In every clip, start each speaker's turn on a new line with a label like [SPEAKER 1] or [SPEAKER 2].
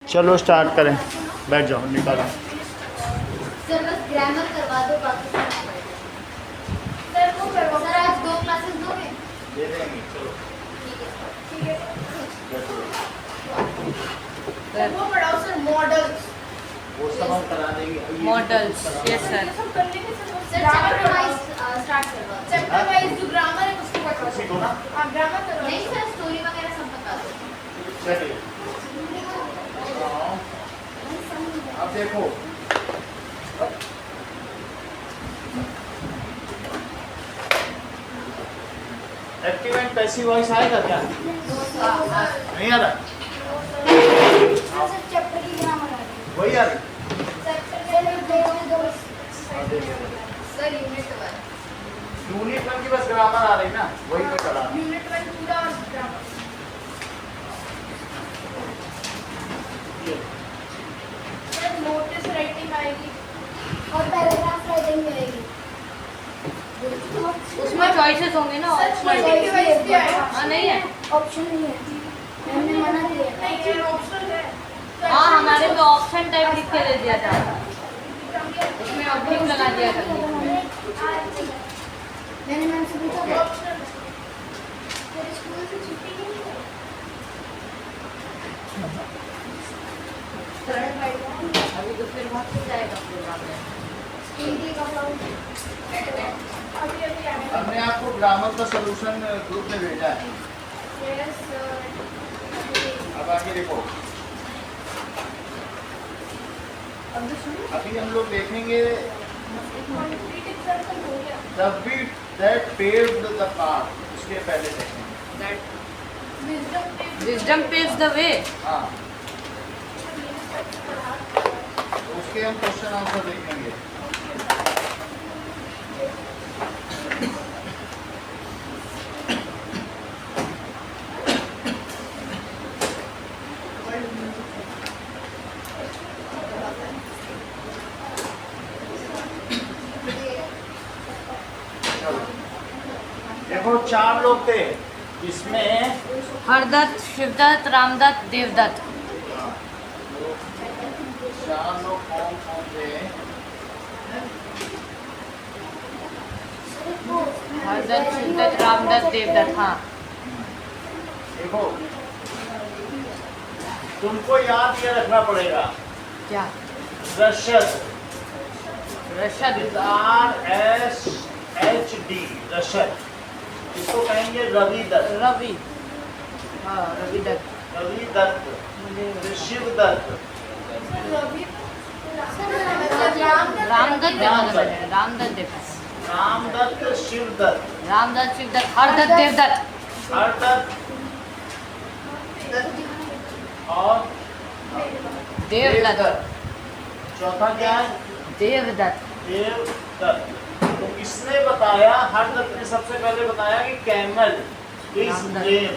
[SPEAKER 1] चलो स्टार्ट करें, बैठ जाओ, निकालो।
[SPEAKER 2] सर बस ग्रामर करवा दो, बाकी सब सर वो करवा। सर आज 2 क्लासेस दोगे?
[SPEAKER 1] दे देंगे, चलो
[SPEAKER 2] ठीक है सर वो पढ़ाओ सर, मॉडल्स
[SPEAKER 1] वो सब हम करा देंगे।
[SPEAKER 3] Models, yes sir.
[SPEAKER 2] सब कर लेंगे सर। चैप्टर वाइज स्टार्ट करवा। चैप्टर वाइज जो ग्रामर है उसको पढ़वा।
[SPEAKER 1] सीखो ना।
[SPEAKER 2] हां ग्रामर करवा। नहीं सर स्टोरी वगैरह सब बता दो।
[SPEAKER 1] चलिए अब देखो, एक्टिव एंड पैसिव वॉइस आएगा क्या? नहीं आ रहा?
[SPEAKER 2] सर चैप्टर की ग्रामर आ रही है।
[SPEAKER 1] वही आ रही?
[SPEAKER 2] सर यूनिट 1
[SPEAKER 1] यूनिट 1 की बस ग्रामर आ रही ना, वही मैं करा रहा हूं।
[SPEAKER 2] यूनिट 1 पूरा ग्रामर। सर नोटिस राइटिंग आएगी और पैराग्राफ राइटिंग भी आएगी।
[SPEAKER 3] उसमें चॉइसेस होंगे ना,
[SPEAKER 2] सर
[SPEAKER 3] ऑप्शनल।
[SPEAKER 2] डिवाइस भी आएगा।
[SPEAKER 3] हाँ नहीं है,
[SPEAKER 2] ऑप्शन नहीं है, मैंने मना किया। नहीं है ऑप्शनल है।
[SPEAKER 3] हाँ हमारे में ऑप्शन टाइप लिख के दे दिया था, उसमें ऑब्जेक्ट लगा दिया था।
[SPEAKER 2] मैंने मैम से पूछा ऑप्शनल है। तेरे स्कूल से छुट्टी नहीं है?
[SPEAKER 3] अभी तो फिर वहाँ से जाएगा प्रोग्राम में।
[SPEAKER 2] हिंदी का अभी आएगा।
[SPEAKER 1] हमने आपको ग्रामर का सलूशन ग्रुप में भेजा है।
[SPEAKER 2] Yes sir.
[SPEAKER 1] अब आगे देखो, अभी हम लोग देखेंगे
[SPEAKER 2] कंप्लीट एग्जांपल हो गया।
[SPEAKER 1] The beat that paved the path. उसके पहले देखेंगे
[SPEAKER 3] विजडम पेव्स द वे।
[SPEAKER 1] हाँ, तो उसके हम क्वेश्चन आंसर देखेंगे। देखो 4 लोग थे, इसमें
[SPEAKER 3] हरदत्त, शिवदत्त, रामदत्त, देवदत्त।
[SPEAKER 1] 4 लोग कौन कौन थे?
[SPEAKER 3] हरदत्त, शिवदत्त, रामदत्त, देवदत्त। हाँ
[SPEAKER 1] देखो तुमको याद ये रखना पड़ेगा,
[SPEAKER 3] क्या?
[SPEAKER 1] रशद,
[SPEAKER 3] रशद,
[SPEAKER 1] RSHD, रशद। इसको कहेंगे रवि दत्त,
[SPEAKER 3] रवि। हाँ रवि दत्त।
[SPEAKER 1] रवि दत्त, शिव दत्त,
[SPEAKER 3] रामदत्त देखा था मैंने, रामदत्त देखा।
[SPEAKER 1] रामदत्त, शिव दत्त,
[SPEAKER 3] रामदत्त, शिवदत्त, हरदत्त, देवदत्त।
[SPEAKER 1] हरदत्त और
[SPEAKER 3] देवदत्त।
[SPEAKER 1] चौथा क्या है?
[SPEAKER 3] देवदत्त।
[SPEAKER 1] देवदत्त। तो किसने बताया? हरदत्त ने सबसे पहले बताया कि कैमल इज लेम,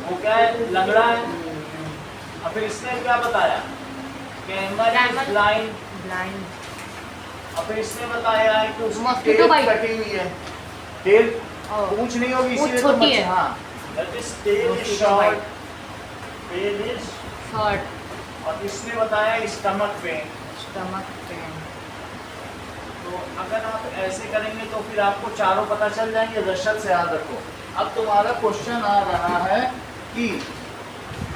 [SPEAKER 1] वो क्या है? लंगड़ा है। और फिर इसने क्या बताया? Camel is blind.
[SPEAKER 3] ब्लाइंड।
[SPEAKER 1] और फिर इसने बताया है कि उसकी
[SPEAKER 3] Mosquito
[SPEAKER 1] टेल
[SPEAKER 3] bite।
[SPEAKER 1] कटी हुई है, टेल
[SPEAKER 3] Oh।
[SPEAKER 1] पूंछ नहीं होगी,
[SPEAKER 3] पूंछ
[SPEAKER 1] इसीलिए तो
[SPEAKER 3] छोटी है।
[SPEAKER 1] हाँ, that is tail is
[SPEAKER 3] Mosquito
[SPEAKER 1] short,
[SPEAKER 3] bite।
[SPEAKER 1] Tail is.
[SPEAKER 3] Short.
[SPEAKER 1] और इसने बताया स्टमक पेन।
[SPEAKER 3] Stomach pain.
[SPEAKER 1] तो अगर आप ऐसे करेंगे तो फिर आपको चारों पता चल जाएंगे। रशद से याद रखो। अब तुम्हारा क्वेश्चन आ रहा है कि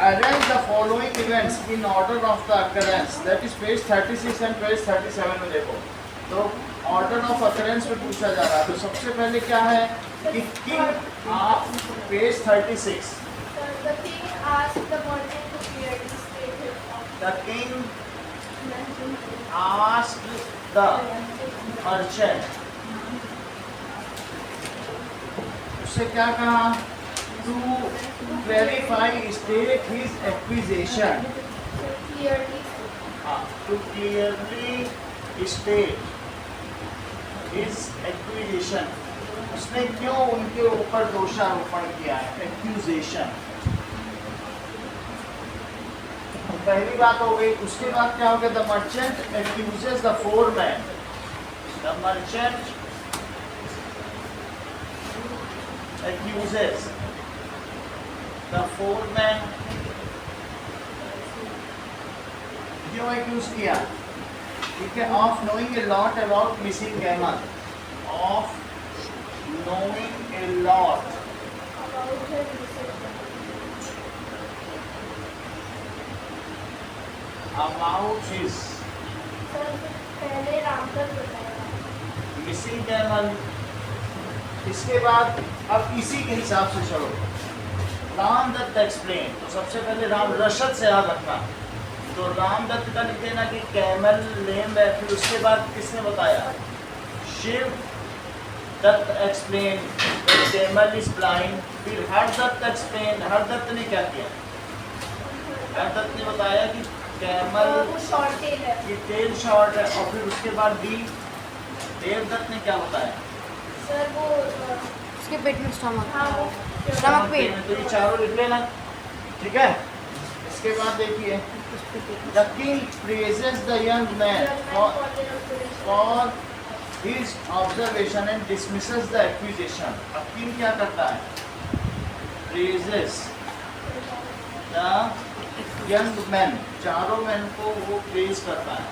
[SPEAKER 1] arrange the following events in order of the occurrence, that is page 36 and page 37 में देखो। तो ऑर्डर ऑफ अकरेंस में पूछा जा रहा है। तो सबसे पहले क्या है कि king, page 36,
[SPEAKER 2] The king asked the merchant to clearly state his
[SPEAKER 1] the king asked the merchant, उससे क्या कहा? To clarify state his acquisition,
[SPEAKER 2] clearly
[SPEAKER 1] to clearly state his acquisition. उसने क्यों उनके ऊपर दोषारोपण किया है? एक्यूजेशन। पहली बात हो गई। उसके बाद क्या हो गया? The merchant accuses the foreman, the merchant accuses the foreman क्यों एक यूज किया, ठीक है, of knowing a lot about missing camel, of knowing a lot about his
[SPEAKER 2] पहले रामदत्त बताया।
[SPEAKER 1] Missing camel. इसके बाद अब इसी के हिसाब से चलो, रामदत्त एक्सप्लेन, तो सबसे पहले राम रशद से याद रखना, तो रामदत्त का लिख देना कि कैमल लेम है, फिर उसके बाद किसने बताया, Shiv Dutt explain camel is blind, फिर हरदत्त एक्सप्लेन, हरदत्त ने क्या किया, हरदत्त ने बताया कि कैमल
[SPEAKER 2] वो शॉर्ट टेल है।
[SPEAKER 1] की टेल शॉर्ट है, और फिर उसके बाद डी देवदत्त ने क्या बताया,
[SPEAKER 2] सर वो
[SPEAKER 3] उसके पेट में स्टमक,
[SPEAKER 2] हाँ वो
[SPEAKER 3] स्टमक पेन।
[SPEAKER 1] तो ये चारों लिख लेना, ठीक है। इसके बाद देखिए, the king praises the young man for his observation and dismisses the accusation. अब किंग क्या करता है, प्रेजेस द यंग मैन, चारों मैन को वो प्रेज करता है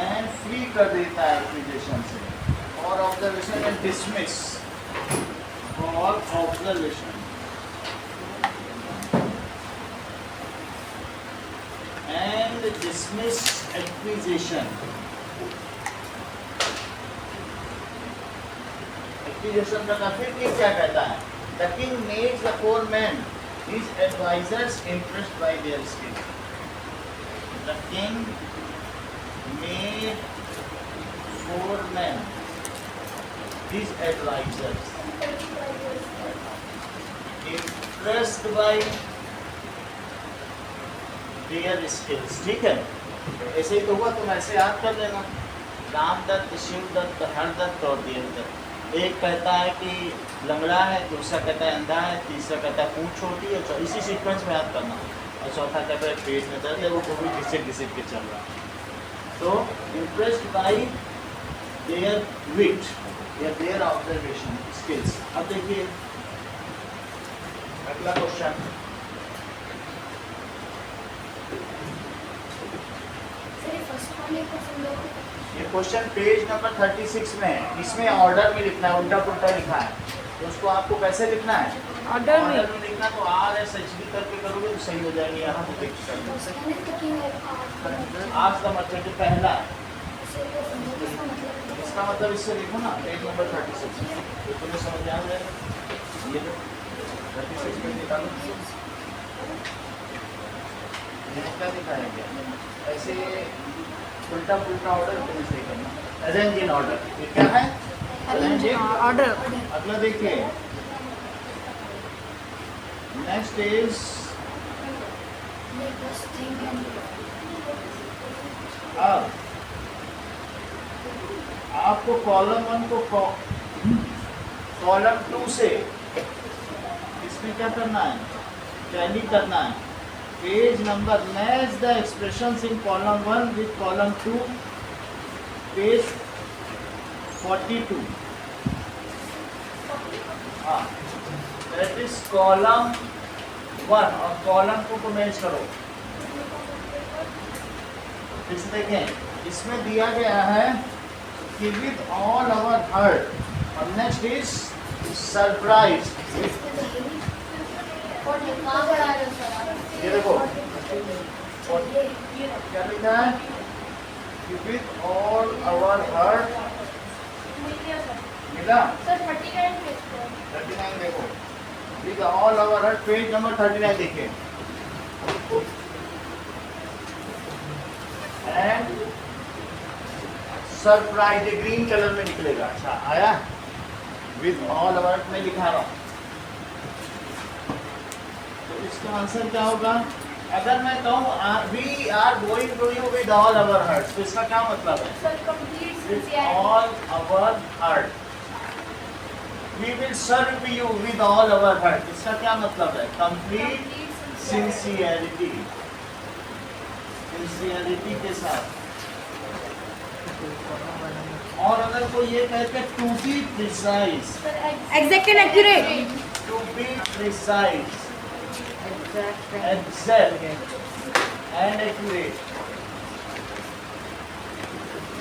[SPEAKER 1] एंड फ्री कर देता है एक्यूजेशन से, और observation and dismiss for observation and dismiss accusation. Accusation का फिर king क्या कहता है, the king makes the four men his advisors impressed by their skill. The king made four men his advisors impressed by their skills, ठीक है। ऐसे ही तो हुआ, तुम ऐसे याद कर लेना, रामदत्त, शिवदत्त, हरदत्त और देवदत्त। एक कहता है कि लंगड़ा है, दूसरा कहता है अंधा है, तीसरा कहता है पूंछ छोटी है, तो इसी सीक्वेंस में याद करना, और चौथा कहता है पेट में दर्द है, वो भी घिसट घिसट के चल रहा है। तो इम्प्रेस्ड बाई देयर विट या देयर ऑब्जर्वेशन स्किल्स। अब देखिए अगला क्वेश्चन, ये क्वेश्चन पेज नंबर 36 में है, इसमें ऑर्डर में लिखना है, उल्टा पुल्टा लिखा है, तो उसको आपको कैसे लिखना है,
[SPEAKER 3] ऑर्डर में
[SPEAKER 1] लिखना, तो RSHB करके करोगे तो सही हो जाएगी। यहाँ पे देख सकते आज का मतलब कि पहला, इसका मतलब इससे लिखो ना, पेज नंबर 36 तो तुम्हें समझ आ जाएगा। ये 36 में निकालो, क्या दिखाएंगे, ऐसे उल्टा पुल्टा ऑर्डर तुम्हें सही करना, अरेंज इन ऑर्डर। ये क्या है, अरेंज इन
[SPEAKER 3] ऑर्डर।
[SPEAKER 1] अगला देखिए, नेक्स्ट इज अब आपको कॉलम 1 को कॉलम 2 से इसमें क्या करना है, टैली करना है। Page number match the expressions in column 1 with column 2, page 42। हाँ, दैट इज कॉलम 1 और कॉलम 2 को मैच करो। इस देखें, इसमें दिया गया है कि विद ऑल आवर हार्ट, और नेक्स्ट इज सरप्राइज। ये देखो क्या लिखा है, विद ऑल आवर हार्ट, मिला 39 देखो, with all our heart, page number 39 देखिए, एंड सरप्राइज ग्रीन कलर में निकलेगा। अच्छा आया, विद ऑल आवर हार्ट में लिखा रहा हूँ, तो इसका आंसर क्या होगा, अगर मैं कहूँ we are going to you with all our heart, तो इसका क्या मतलब है, with all our heart, we will serve you with all our heart, इसका क्या मतलब है, कंप्लीट सिंसियरिटी, सिंसियरिटी के साथ। और अगर कोई ये कहते to be precise,
[SPEAKER 3] exact and accurate,
[SPEAKER 1] to be precise, exact and accurate.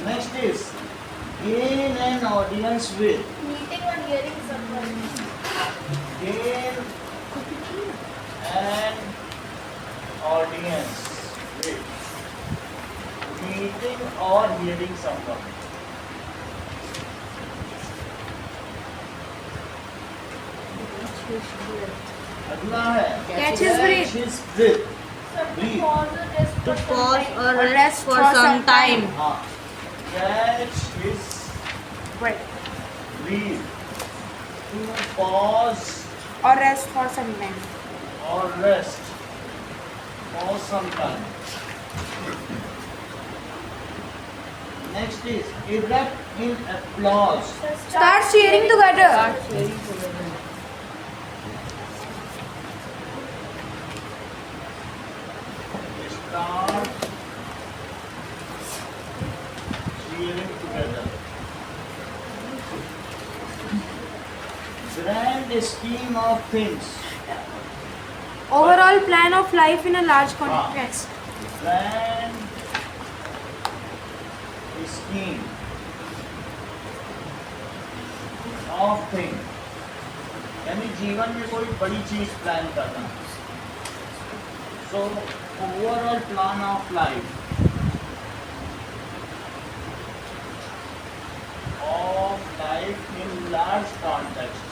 [SPEAKER 1] Next is gain an audience with.
[SPEAKER 2] Meeting or hearing someone.
[SPEAKER 1] Gain an audience with. Meeting or hearing someone. अगला है
[SPEAKER 4] Catch his breath.
[SPEAKER 1] his breath.
[SPEAKER 2] Sir, to
[SPEAKER 1] Breathe.
[SPEAKER 2] pause or rest
[SPEAKER 4] To
[SPEAKER 2] for some
[SPEAKER 4] pause
[SPEAKER 2] time.
[SPEAKER 4] or rest for some time.
[SPEAKER 1] हाँ catch his
[SPEAKER 4] Breath.
[SPEAKER 1] breath. To pause
[SPEAKER 4] Or rest for some time.
[SPEAKER 1] or rest for some time. Next is erupt in applause.
[SPEAKER 2] Sir,
[SPEAKER 4] Start cheering together.
[SPEAKER 1] Start cheering together. Grand scheme of things.
[SPEAKER 4] Overall plan of life in a large context.
[SPEAKER 1] Grand scheme of things. यानी जीवन में कोई बड़ी चीज plan करना. So overall plan of life. Of life in large context.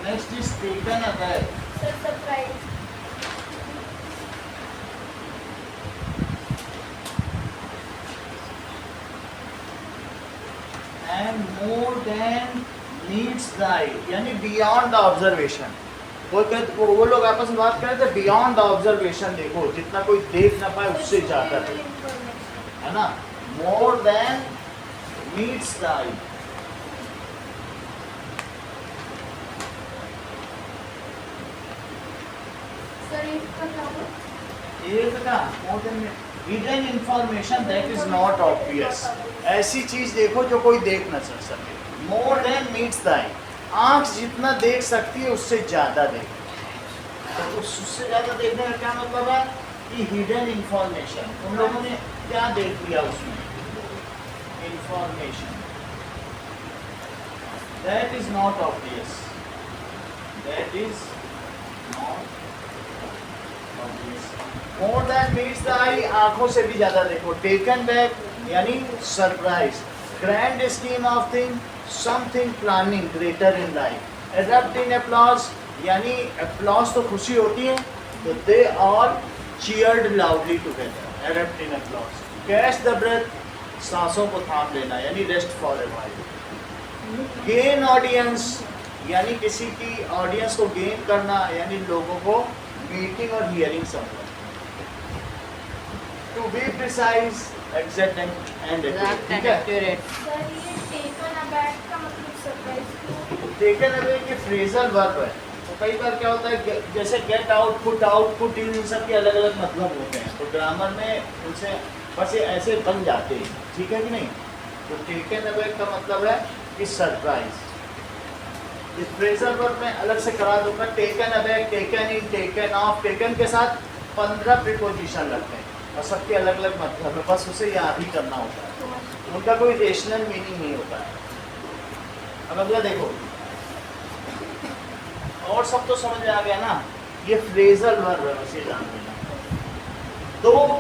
[SPEAKER 1] Next is taken aware.
[SPEAKER 2] Sir, surprise.
[SPEAKER 1] And more than meets the eye, यानी beyond the observation. वो लोग आपस में बात कर रहे थे beyond the observation. देखो जितना कोई देख ना पाए उससे ज्यादा
[SPEAKER 2] Suitable
[SPEAKER 1] है
[SPEAKER 2] information.
[SPEAKER 1] ना. More than meets the eye.
[SPEAKER 2] Sir, इसका क्या हुआ?
[SPEAKER 1] एक का more than hidden information that is not obvious. ऐसी चीज देखो जो कोई देख ना सके. More than meets the eye. आँख जितना देख सकती है उससे ज्यादा देख. तो उससे ज्यादा देखने का क्या मतलब है कि हिडन इंफॉर्मेशन. उन लोगों ने क्या देख लिया उसमें? Information that is not obvious. That is not obvious. More than meets the eye, आंखों से भी ज्यादा देखो. Taken back यानी surprise. Grand scheme of thing, something planning greater in life. Erupt in applause यानी applause तो खुशी होती है, तो they all cheered loudly together. Erupt in applause. Catch the breath, सांसों को थाम लेना यानी rest for a while. Gain audience यानी किसी की ऑडियंस को गेन करना यानी लोगों को मीटिंग और हियरिंग समझना. To be precise exact and accurate. ठीक है.
[SPEAKER 2] Sir, ये taken aback का मतलब surprise क्यों?
[SPEAKER 1] टेकन अवे के फ्रेजल वर्ब है. तो कई बार क्या होता है जैसे गेट आउट, पुट इन, इन सब के अलग अलग मतलब होते हैं. तो ग्रामर में उनसे बस ये ऐसे बन जाते हैं. ठीक है कि नहीं. तो टेकन अवे का मतलब है कि सरप्राइज. इस फ्रेजल वर्ब में अलग से करा दूंगा. Taken aback, taken in, taken of. Taken के साथ 15 प्रीपोजिशन लगते हैं और सबके अलग अलग मतलब है. बस उसे याद ही करना होता है. उनका कोई रेशनल मीनिंग नहीं होता है. अब अगला देखो. और सब तो समझ में आ गया ना. ये फ्रेजल वर्ब है, उसे जान लेना.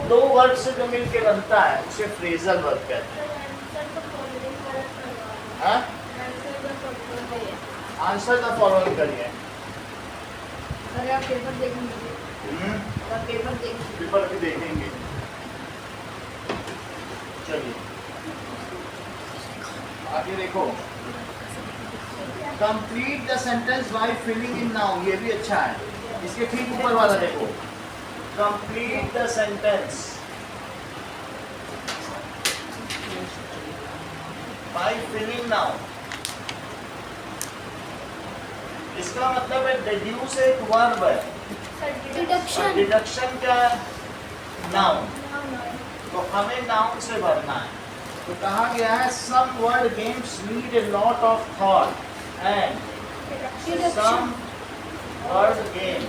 [SPEAKER 1] दो वर्ड से जो मिलके बनता है उसे फ्रेजल वर्ब कहते हैं.
[SPEAKER 2] Sir, answer the following correct करवा.
[SPEAKER 1] हाँ?
[SPEAKER 2] Answer the following.
[SPEAKER 1] Answer the following करिए.
[SPEAKER 4] अरे आप पेपर देखेंगे. आप पेपर देखेंगे.
[SPEAKER 1] पेपर भी देखेंगे. चलिए आगे देखो. Complete the sentence by filling in noun. ये भी अच्छा है. इसके ठीक ऊपर वाला देखो. Complete the sentence by filling noun. इसका मतलब है डिड्यूस एक वर्ब है.
[SPEAKER 2] Sir,
[SPEAKER 4] Deduction.
[SPEAKER 1] डिडक्शन क्या है? नाउन.
[SPEAKER 2] No.
[SPEAKER 1] तो हमें नाउन से भरना है. तो कहा गया है some word games need a lot of thought and
[SPEAKER 2] Deduction.
[SPEAKER 1] Some word game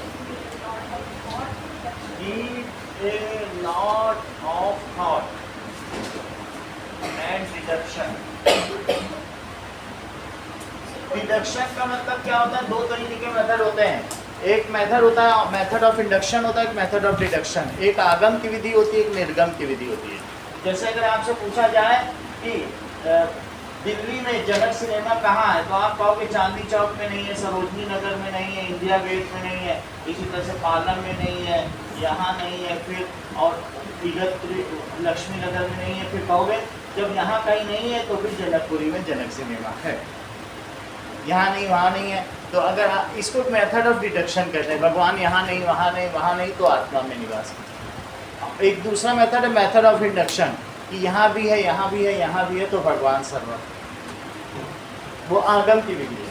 [SPEAKER 1] induction का मतलब क्या होता है? दो तरीके के मेथड होते हैं। एक मेथड होता है मेथड ऑफ इंडक्शन होता है, एक मेथड ऑफ डिडक्शन। एक आगम की विधि होती है, एक निर्गम की विधि होती है। जैसे अगर आपसे पूछा जाए कि दिल्ली में जनक सिनेमा कहाँ है, तो आप कहोगे चांदनी चौक में नहीं है, सरोजनी नगर में नहीं है, इंडिया गेट में नहीं है, इसी तरह से पालम में नहीं है, यहाँ नहीं है, फिर और इगतपुरी लक्ष्मी नगर में नहीं है। फिर कहोगे जब यहाँ कहीं नहीं है तो फिर जनकपुरी में जनक सिनेमा है, यहाँ नहीं वहाँ नहीं है। तो अगर इसको मेथड ऑफ डिडक्शन कहते हैं, भगवान यहाँ नहीं वहाँ नहीं वहाँ नहीं तो आत्मा में निवास करते। एक दूसरा मेथड है मेथड ऑफ इंडक्शन, कि यहाँ भी है यहाँ भी है यहाँ भी है तो भगवान सर्वत्र, वो आगम की विधि है।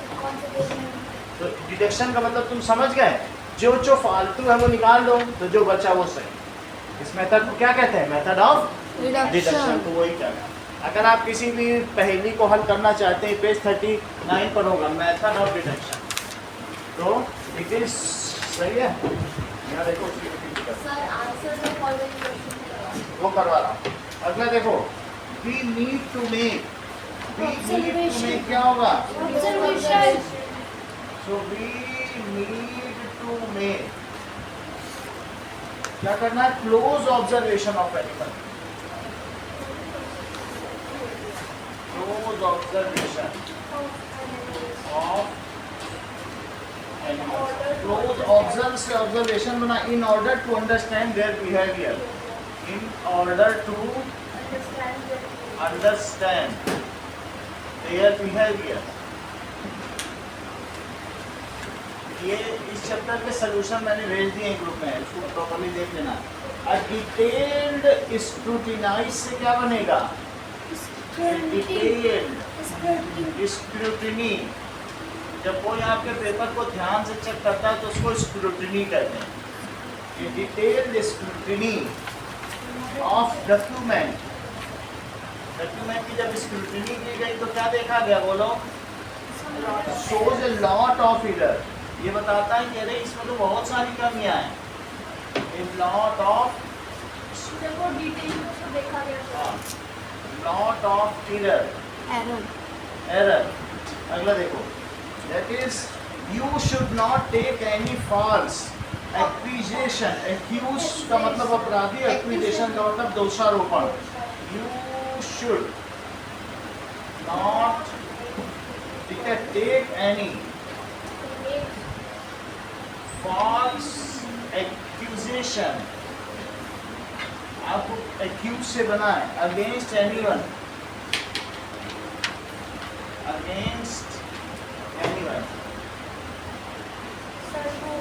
[SPEAKER 1] तो डिडक्शन का मतलब तुम समझ गए, जो फालतू है वो निकाल दो, तो जो बचा वो सही। इस मेथड को क्या कहते हैं? Method of deduction. तो वही क्या है। अगर आप किसी भी पहेली को हल करना चाहते हैं, पेज 39 पर होगा मेथड ऑफ डिडक्शन। तो इट इज सही है, यहाँ देखो
[SPEAKER 2] सर आंसर में फॉलोइंग क्वेश्चन
[SPEAKER 1] वो करवा रहा हूँ। अगला देखो, वी नीड टू मेक, क्या होगा?
[SPEAKER 4] Observation.
[SPEAKER 1] So we need to make, क्या करना है? Close observation of animal, close observation of animal. Close observe से ऑब्जर्वेशन बना, in order to understand their behaviour, in order to understand their behaviour. ये इस chapter के सलूशन मैंने भेज दिए ग्रुप में, इसको प्रॉपर्ली देख लेना। अ डिटेल्ड स्क्रूटिनाइज से क्या बनेगा? Detailed scrutiny. जब कोई आपके पेपर को ध्यान से चेक करता है तो उसको स्क्रूटिनी कहते हैं। ये detailed scrutiny of document, document की जब स्क्रूटिनी की गई तो क्या देखा गया? बोलो। Shows A lot of error, ये बताता है कि अरे इसमें तो बहुत सारी कमियां हैं। ए लॉट ऑफ,
[SPEAKER 2] देखो डिटेल में देखा गया
[SPEAKER 1] लॉट ऑफ एरर, एरर। अगला देखो, that is you should not take any false accusation. Accuse का मतलब अपराधी, एक्यूजेशन का मतलब दोषारोपण। You should not take any false accusation, आपको एक्यूज से बना है, against anyone, against anyone.
[SPEAKER 2] Sir वो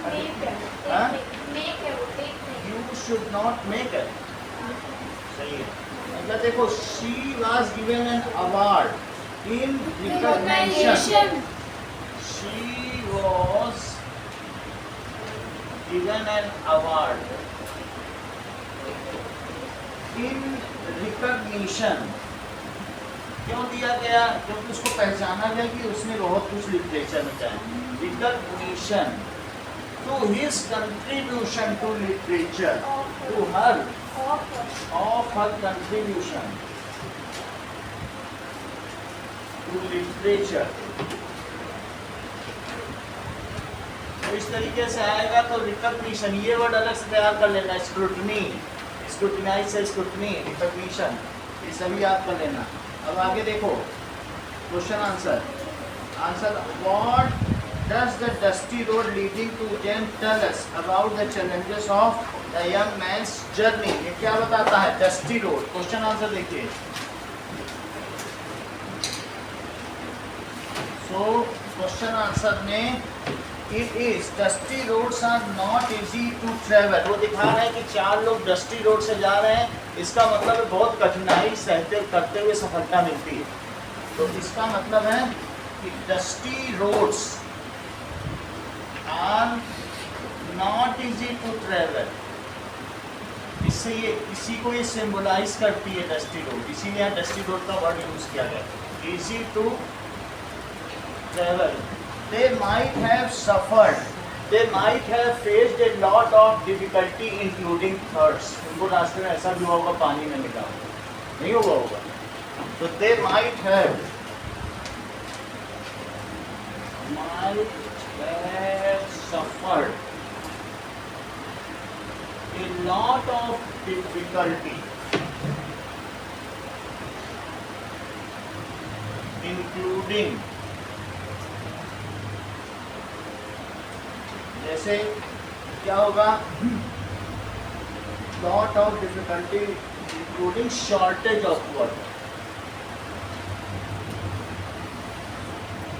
[SPEAKER 2] मेक
[SPEAKER 1] हाँ?
[SPEAKER 2] है, मेक है वो टेक नहीं।
[SPEAKER 1] You should not make it, सही है। मतलब देखो, she was given an award in recognition, she was given an award in recognition. क्यों दिया गया? क्योंकि उसको पहचाना गया कि उसने बहुत कुछ लिटरेचर में किया। Recognition to his contribution to literature, to her of her contribution to literature. तो इस तरीके से आएगा तो रिकॉग्निशन, ये वर्ड अलग से तैयार कर लेना। स्क्रूटनी, स्क्रूटिनाइज से स्क्रूटनी, रिकॉग्निशन, ये सभी याद कर लेना। अब आगे देखो, question answer. Answer, what does the dusty road leading to Ujjain tell us about the challenges of the young man's journey. ये क्या बताता है? Dusty road. क्वेश्चन आंसर देखिए। सो क्वेश्चन आंसर में it is dusty roads are not easy to travel. वो दिखा रहे हैं कि 4 लोग डस्टी रोड से जा रहे हैं, इसका मतलब है बहुत कठिनाई सहते करते हुए सफलता मिलती है। तो इसका मतलब है कि dusty roads are not easy to travel. इससे ये इसी को ये सिंबलाइज करती है डस्टी रोड, इसीलिए यहाँ डस्टी रोड का वर्ड यूज किया गया। Easy to travel. They might have suffered, they might have faced a lot of difficulty including thirst. उनको रास्ते में ऐसा भी होगा पानी में मिला नहीं हुआ होगा। तो they might have might have suffered a lot of difficulty, including, जैसे क्या होगा, lot of difficulty including shortage of water।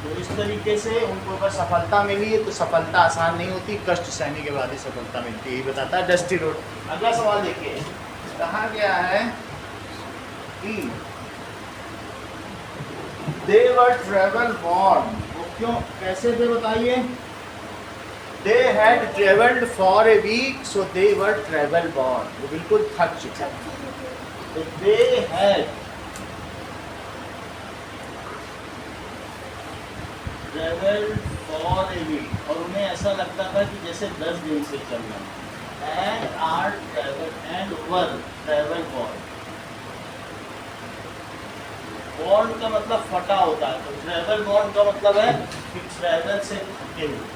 [SPEAKER 1] तो इस तरीके से उनको अगर सफलता मिली है तो सफलता आसान नहीं होती, कष्ट सहने के बाद ही सफलता मिलती है, यही बताता है डस्टी रोड। अगला सवाल देखिए, कहा गया है कि दे वर ट्रेवल बॉर्न, वो क्यों कैसे थे बताइए। They had travelled for a week so they were travel born, वो बिल्कुल थक चुके। तो they had travel for a week, और उन्हें ऐसा लगता था कि जैसे 10 दिन से चल रहा है। And are travel and were travel born, born का मतलब फटा होता है, तो ट्रेवल बॉर्न का मतलब है कि ट्रेवल से थके हुए।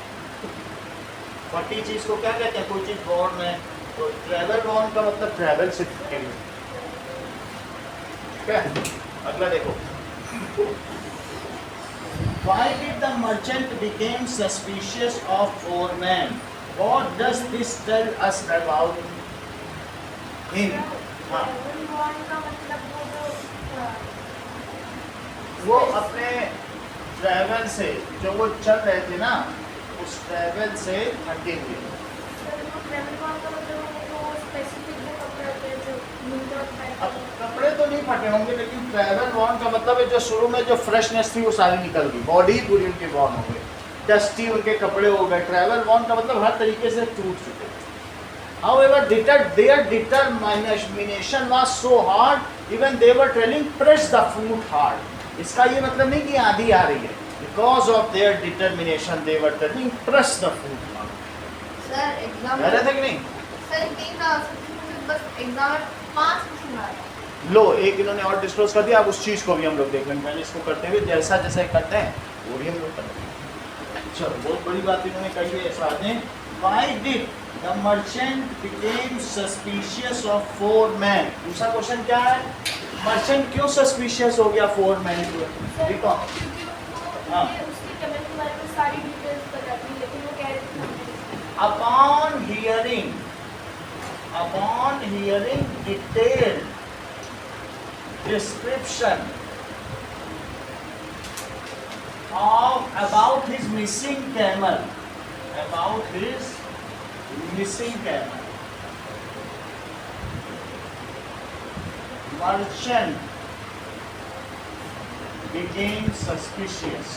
[SPEAKER 1] फटी चीज को क्या कहते हैं, कोई चीज बॉर्न है, तो ट्रेवल बॉर्न का मतलब ट्रेवल से थके हुए। ठीक है, अगला देखो। Why did the merchant became suspicious of 4 men? What does this tell us about him? हाँ, वो अपने ट्रैवल से, जो वो चल रहे थे ना, उस ट्रैवल से थके हुए। अब कपड़े तो नहीं फटे होंगे, लेकिन ट्रैवल बॉर्न का मतलब है जो शुरू में जो फ्रेशनेस थी वो सारी निकल गई, बॉडी पूरी उनकी बॉर्न हो गई, डस्टी उनके कपड़े हो गए। ट्रैवल बॉर्न का मतलब हर तरीके से टूट चुके। However, their determination was so hard, even they were telling press the foot hard. इसका ये मतलब नहीं कि आंधी आ रही है, because of their determination they were telling press the foot hard।
[SPEAKER 2] Sir exam
[SPEAKER 1] कह रहे थे कि नहीं?
[SPEAKER 2] सर 3 का बस एग्जाम में 5 क्वेश्चन आ रहा है।
[SPEAKER 1] लो, एक इन्होंने और डिस्क्लोज कर दिया, अब उस चीज को भी हम लोग देख लेंगे। पहले इसको करते हुए जैसा जैसा करते हैं वो भी हम लोग करते हैं। चलो, बहुत बड़ी बात इन्होंने कही है इस बात में। Why did the merchant became suspicious of 4 men? दूसरा क्वेश्चन क्या है, मर्चेंट क्यों सस्पिशियस हो गया 4 men को? देखो, हाँ, upon hearing detailed description about his missing camel, merchant became suspicious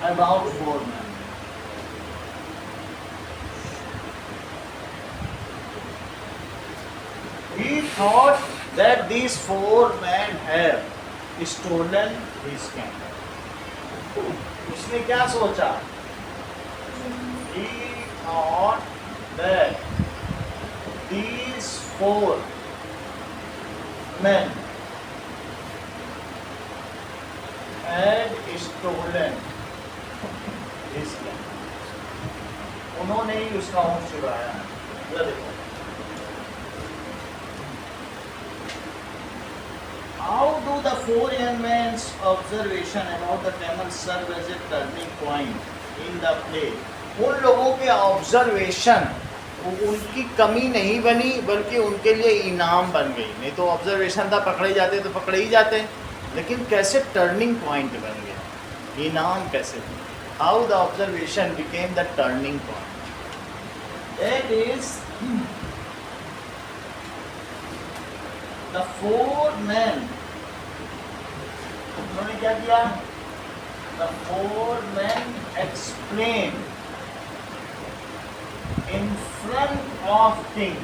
[SPEAKER 1] about 4 men. He thought that these 4 men have stolen his camel. उसने क्या सोचा? He thought that these 4 men had stolen his camel. उन्होंने ही उसका ऊँट चुराया है। ये देखो, how do the 4 young men's observation about the camel serve as a turning point in the play? उन लोगों के ऑब्जर्वेशन उनकी कमी नहीं बनी, बल्कि उनके लिए इनाम बन गई। नहीं तो ऑब्जर्वेशन था, पकड़े जाते तो पकड़े ही जाते, लेकिन कैसे टर्निंग पॉइंट बन गया, इनाम कैसे? How the observation became the turning point. That is the 4 men, उन्होंने क्या किया? The 4 men explained in front of king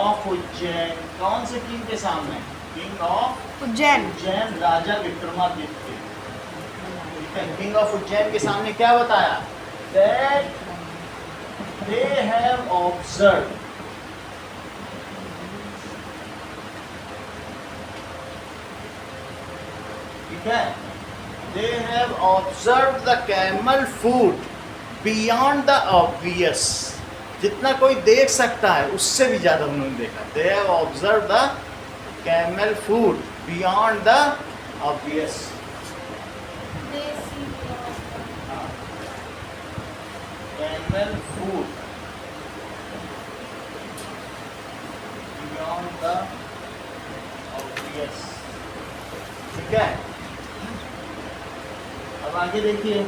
[SPEAKER 1] of Ujjain. कौन से किंग के सामने? King of
[SPEAKER 4] Ujjain.
[SPEAKER 1] Ujjain, Raja Vikramaditya. King of Ujjain के सामने क्या बताया? That they have observed ठीक है, they have observe the camel food beyond the obvious, जितना कोई देख सकता है उससे भी ज्यादा उन्होंने देखा। They have observe the camel food beyond the obvious. Camel food beyond the obvious. ठीक है, अब आगे देखिए,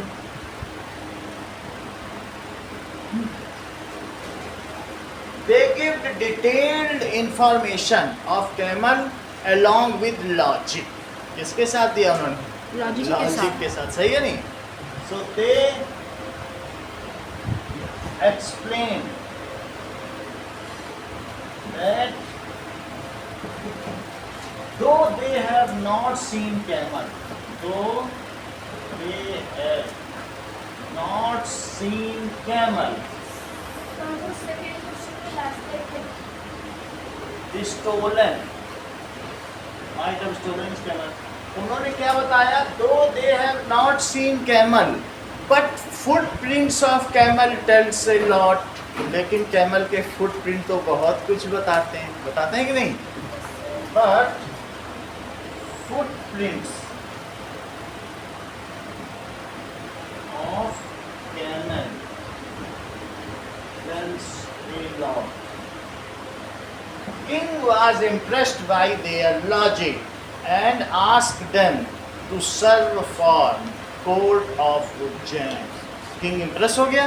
[SPEAKER 1] they give detailed information of camel along with logic। किसके साथ दिया उन्होंने?
[SPEAKER 4] Logic के
[SPEAKER 1] Logic
[SPEAKER 4] साथ।
[SPEAKER 1] के साथ, सही है नहीं? So they explain that though they have not seen camel, though they have not seen camel, the stolen might have stolen his camel। उन्होंने क्या बताया? Though they have not seen camel, but footprints of camel tells a lot। लेकिन camel के footprint तो बहुत कुछ बताते हैं कि नहीं? But footprints of camel tells a lot। King was impressed by their logic and asked them to serve for court of Ujjain। King impressed हो गया?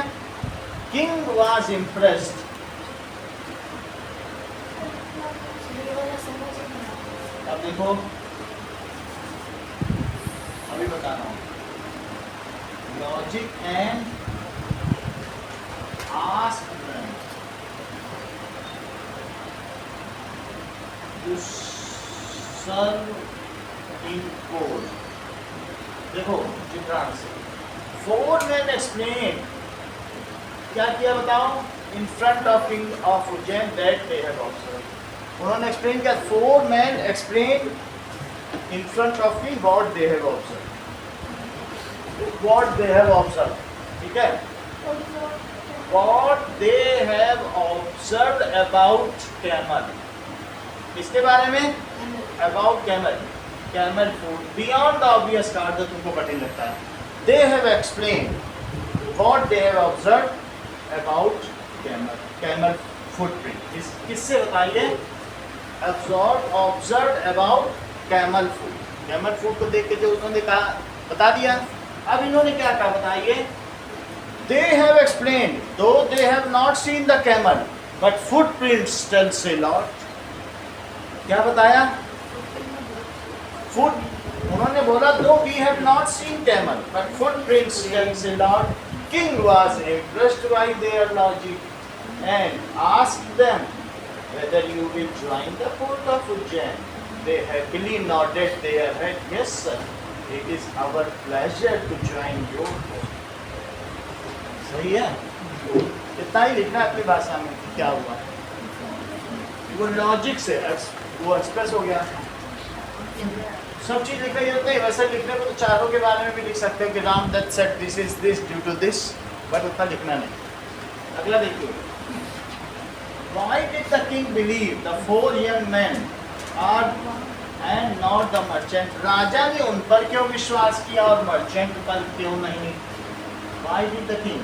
[SPEAKER 1] King was impressed। अब देखो, अभी बता रहा हूँ, logic and ask them to serve in court। देखो चित्रांश से, four men explained, क्या किया बताओ? In front of king of Ujjain that they have observed। उन्होंने explain किया, four men explained in front of king what they have observed, what they have observed। ठीक है, what they have observed about camel। इसके बारे में about camel, camel food beyond the obvious का अर्थ तुमको कठिन लगता है। They have explained what they have observed about camel, camel footprint। किससे बताइए? observed about camel food। camel food को देख के जो उन्होंने कहा बता दिया। अब इन्होंने क्या कहा बताइए? They have explained, though they have not seen the camel, but footprints tells a lot। क्या बताया? उन्होंने बोला though we have not seen camel, but footprints tells a lot। King was impressed by their logic and asked them whether you will join the court of Ujjain। They happily nodded their head, yes sir, it is our pleasure to join your court। सही है, इतना ही लिखना है अपनी भाषा में क्या हुआ। वो लॉजिक से वो एक्सप्रेस हो गया। सब चीज लिखने की जरूरत नहीं, वैसे लिखने को तो चारों के बारे में भी लिख सकते हैं कि Ram Dutt said this is this due to this, but उतना लिखना नहीं। अगला देखिए, Why did the king believe the four young men are and not the merchant? राजा ने उन पर क्यों विश्वास किया और मर्चेंट पर क्यों नहीं? Why did the king?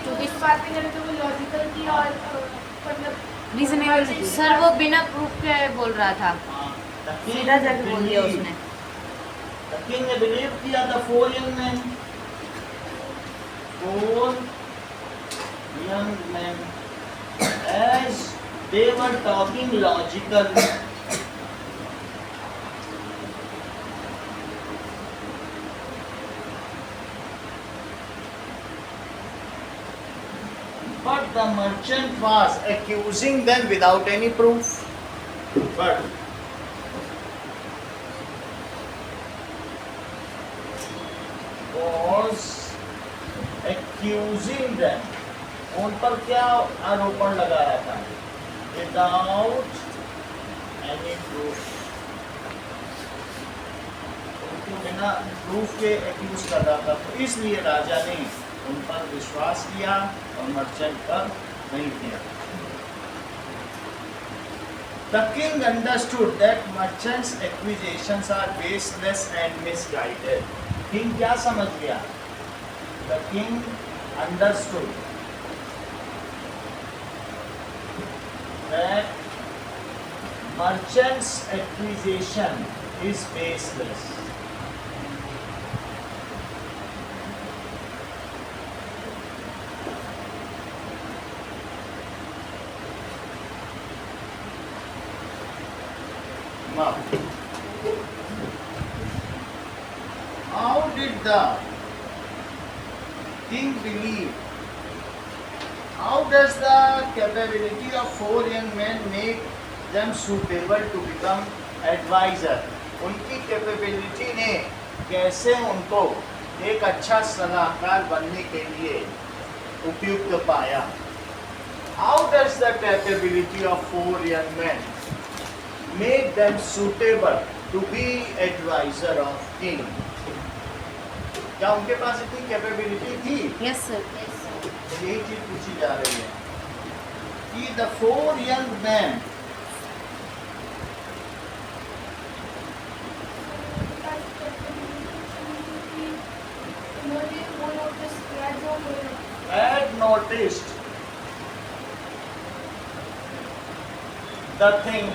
[SPEAKER 4] तो इस बात पे करें तो वो लॉजिकल थी और मतलब रीजनेबल थी।
[SPEAKER 3] सर वो बिना प्रूफ के बोल रहा था,
[SPEAKER 1] The king
[SPEAKER 3] सीधा जाके बोल दिया
[SPEAKER 1] believed-
[SPEAKER 3] उसने।
[SPEAKER 1] The king ने believe किया the four young men, four young men, as they were talking logical, but the merchant was accusing them without any proof। But was accusing them, उन पर क्या आरोपण लगा रहा था? Without any proof। उन बिना प्रूफ के एक्यूज कर रहा था, तो इसलिए राजा ने उन पर विश्वास किया और मर्चेंट पर नहीं किया। The king understood that merchants' accusations are baseless and misguided. King क्या समझ गया? The king understood that merchants' accusation is baseless. Now, how did the king believe? How does the capability of 4 young men make them suitable to become advisor? उनकी capability ने कैसे उनको एक अच्छा सलाहकार बनने के लिए उपयुक्त पाया? How does the capability of 4 young men make them suitable to be advisor of king? क्या उनके पास इतनी कैपेबिलिटी थी?
[SPEAKER 3] Yes sir.
[SPEAKER 1] यही चीज पूछी जा रही है कि the 4 young men had noticed the thing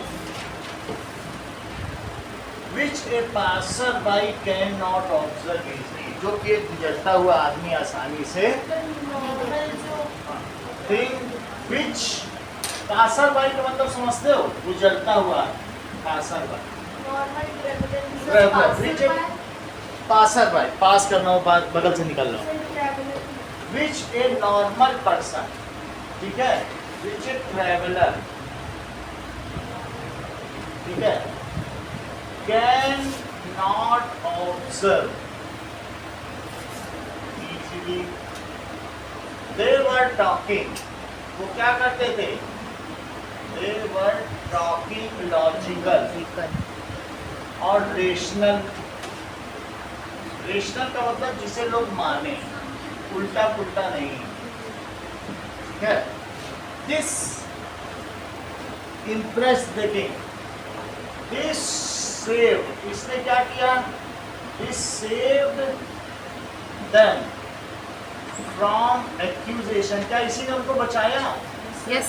[SPEAKER 1] which a passerby cannot observe easily, जो कि एक गुजरता हुआ आदमी आसानी से thing which passerby का मतलब समझते हो? गुजरता हुआ passerby, which a passerby, पास करना हो, बगल से निकल रहा हो, which a normal person, ठीक है, which a traveler, ठीक है, can not observe easily. They were talking, वो क्या करते थे? They were talking logical और rational. रेशनल का मतलब जिसे लोग माने, उल्टा पुल्टा नहीं, ठीक है? This impressed the king. This saved, इसने क्या किया? This saved them from accusation. क्या इसी ने उनको बचाया?
[SPEAKER 3] Yes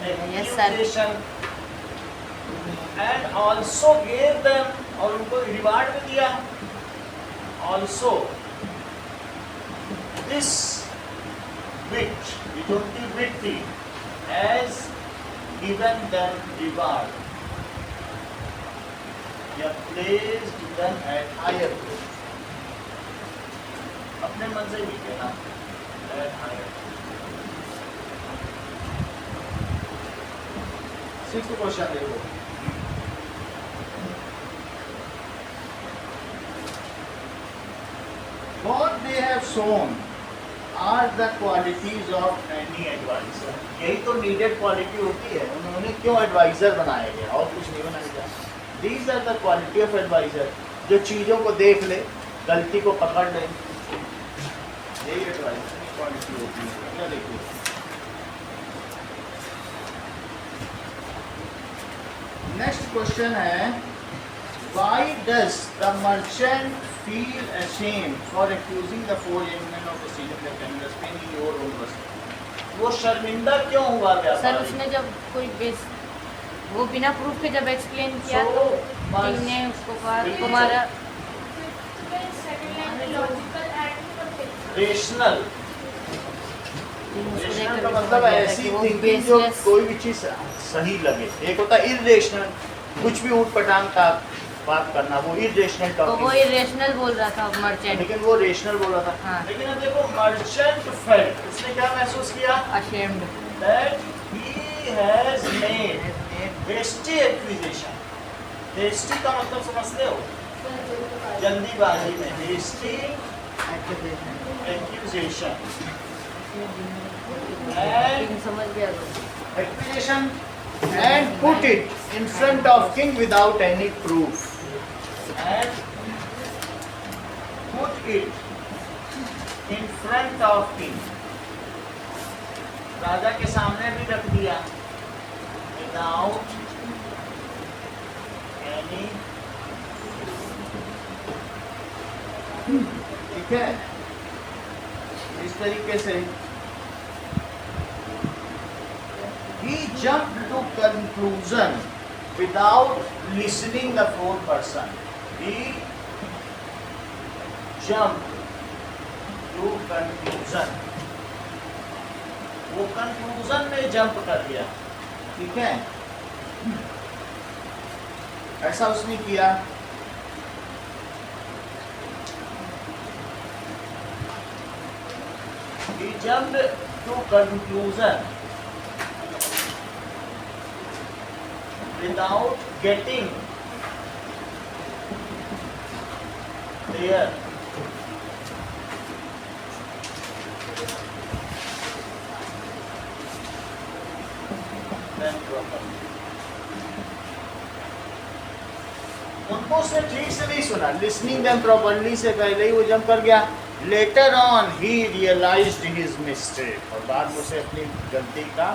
[SPEAKER 1] Accusation. And also gave them, और उनको रिवार्ड भी दिया। Also, this witch, जो उनकी wit थी, has given them reward. They have placed them at higher place. अपने मन से भी कहना, at higher. 6th क्वेश्चन देखो। What they have shown are the qualities of any advisor. यही तो needed quality होती है, उन्होंने क्यों advisor बनाया गया और कुछ नहीं बनाया गया। These are the quality of advisor, जो चीज़ों को देख ले, गलती को पकड़ ले, यही advisor की quality होती है। क्या देखिए, next question है, why does the merchant feel ashamed for accusing the 4 young men of stealing the cameras in your own person? वो शर्मिंदा क्यों हुआ
[SPEAKER 3] सर
[SPEAKER 1] व्यापारी?
[SPEAKER 3] उसने जब कोई बेस वो बिना प्रूफ के जब एक्सप्लेन किया तो किंग ने उसको कहा तुम्हारा
[SPEAKER 1] रेशनल, रेशनल का मतलब ऐसी थिंकिंग जो कोई भी चीज सही लगे। एक होता है इरेशनल, कुछ भी ऊट पटांग का बात करना, वो इरेशनल
[SPEAKER 3] तो वो
[SPEAKER 1] टॉकिंग,
[SPEAKER 3] इरेशनल बोल रहा था मर्चेंट,
[SPEAKER 1] लेकिन वो रेशनल बोल रहा था।
[SPEAKER 3] हाँ।
[SPEAKER 1] लेकिन अब देखो मर्चेंट फेल्ट, उसने क्या महसूस किया?
[SPEAKER 3] Ashamed
[SPEAKER 1] That he has made hasty accusation. hasty का मतलब समझते हो? जल्दीबाजी में hasty accusation and
[SPEAKER 3] समझ गया
[SPEAKER 1] accusation and put it in front of king without any proof, and Put it in front of king. राजा के सामने भी रख दिया without any, ठीक है, इस तरीके से he jumped to conclusion without listening the fourth person. He jumped to conclusion. वो कंक्लूजन में जंप कर दिया, ठीक है, ऐसा उसने किया। He jumped to conclusion without getting there. उनको उसने ठीक से नहीं सुना, लिसनिंग देम प्रॉपर्ली से पहले ही वो जंप कर गया। Later on he realised his mistake, और बाद में उसे अपनी गलती का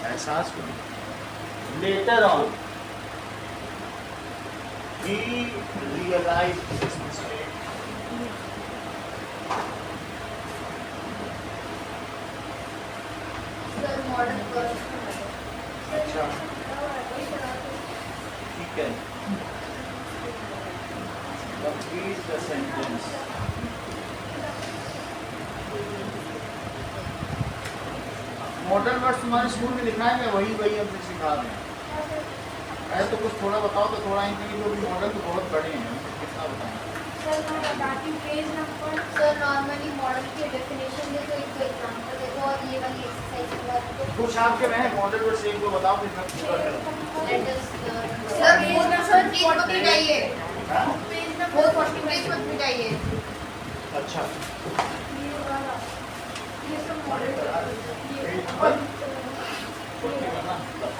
[SPEAKER 1] एहसास हुआ। Later on he realised his mistake.
[SPEAKER 2] Sir model words
[SPEAKER 1] अच्छा, ठीक है, complete the sentence. Model words तुम्हारे स्कूल में लिखना है, वही अपने सिखा रहे हैं। ऐसे तो कुछ थोड़ा बताओ तो थोड़ा, इनके जो भी मॉडल तो बहुत बड़े हैं, कितना बताएं।
[SPEAKER 4] सर मैं बताती हूँ page number.
[SPEAKER 2] Sir normally model की डेफिनेशन दे तो एक एग्जांपल देखो, और ये वाली एक्सरसाइज के बाद
[SPEAKER 1] कुछ आपके में मॉडल वर्ड्स एक दो बताओ, फिर मैं पूरा करूँ।
[SPEAKER 2] Let us
[SPEAKER 4] sir page number 3 मत मिटाइए,
[SPEAKER 1] हाँ?
[SPEAKER 4] पेज नंबर
[SPEAKER 2] 440 पेज मत मिटाइए।
[SPEAKER 1] अच्छा,
[SPEAKER 4] ये वाला, ये सब मॉडल